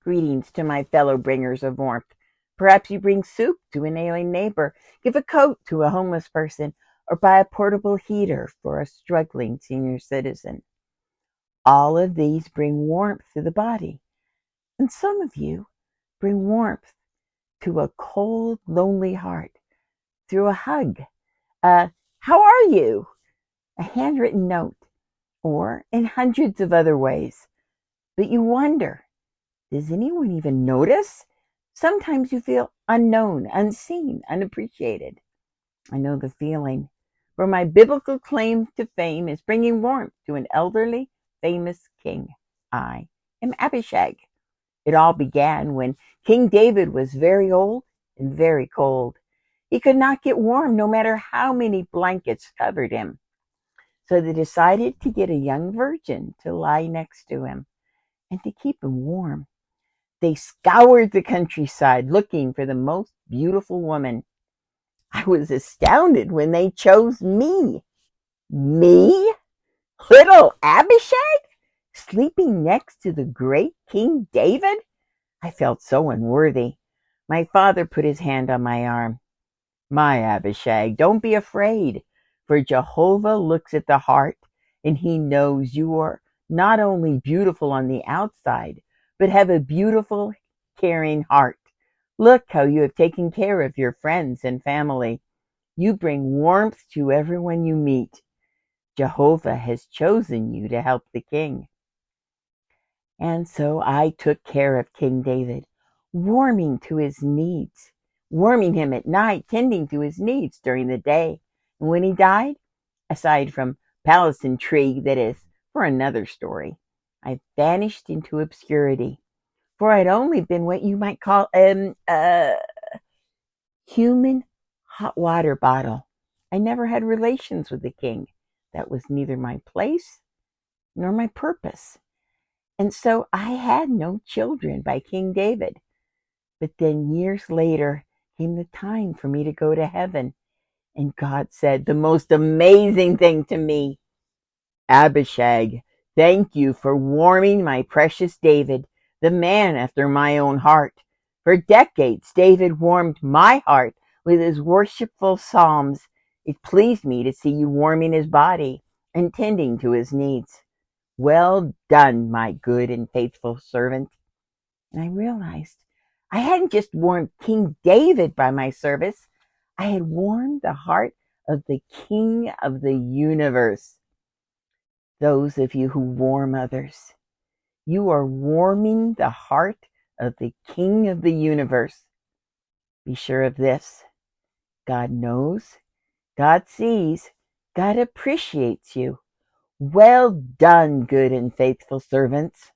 Greetings to my fellow bringers of warmth. Perhaps you bring soup to an ailing neighbor, give a coat to a homeless person, or buy a portable heater for a struggling senior citizen. All of these bring warmth to the body, and some of you bring warmth to a cold, lonely heart through a hug, how are you? A handwritten note, or in hundreds of other ways. But you wonder, does anyone even notice? Sometimes you feel unknown, unseen, unappreciated. I know the feeling, for my biblical claim to fame is bringing warmth to an elderly, famous king. I am Abishag. It all began when King David was very old and very cold. He could not get warm no matter how many blankets covered him. So they decided to get a young virgin to lie next to him and to keep him warm. They scoured the countryside looking for the most beautiful woman. I was astounded when they chose me. Me? Little Abishag? Sleeping next to the great King David? I felt so unworthy. My father put his hand on my arm. My Abishag, don't be afraid, for Jehovah looks at the heart, and he knows you are not only beautiful on the outside, but have a beautiful, caring heart. Look how you have taken care of your friends and family. You bring warmth to everyone you meet. Jehovah has chosen you to help the king. And so I took care of King David, warming to his needs, warming him at night, tending to his needs during the day. And when he died, aside from palace intrigue that is for another story, I vanished into obscurity. For I'd only been what you might call a human hot water bottle. I never had relations with the king. That was neither my place nor my purpose. And so I had no children by King David. But then years later came the time for me to go to heaven. And God said the most amazing thing to me. Abishag, thank you for warming my precious David, the man after my own heart. For decades, David warmed my heart with his worshipful psalms. It pleased me to see you warming his body and tending to his needs. Well done, my good and faithful servant. And I realized I hadn't just warmed King David by my service, I had warmed the heart of the King of the universe. Those of you who warm others, you are warming the heart of the King of the universe. Be sure of this. God knows, God sees, God appreciates you. Well done, good and faithful servants.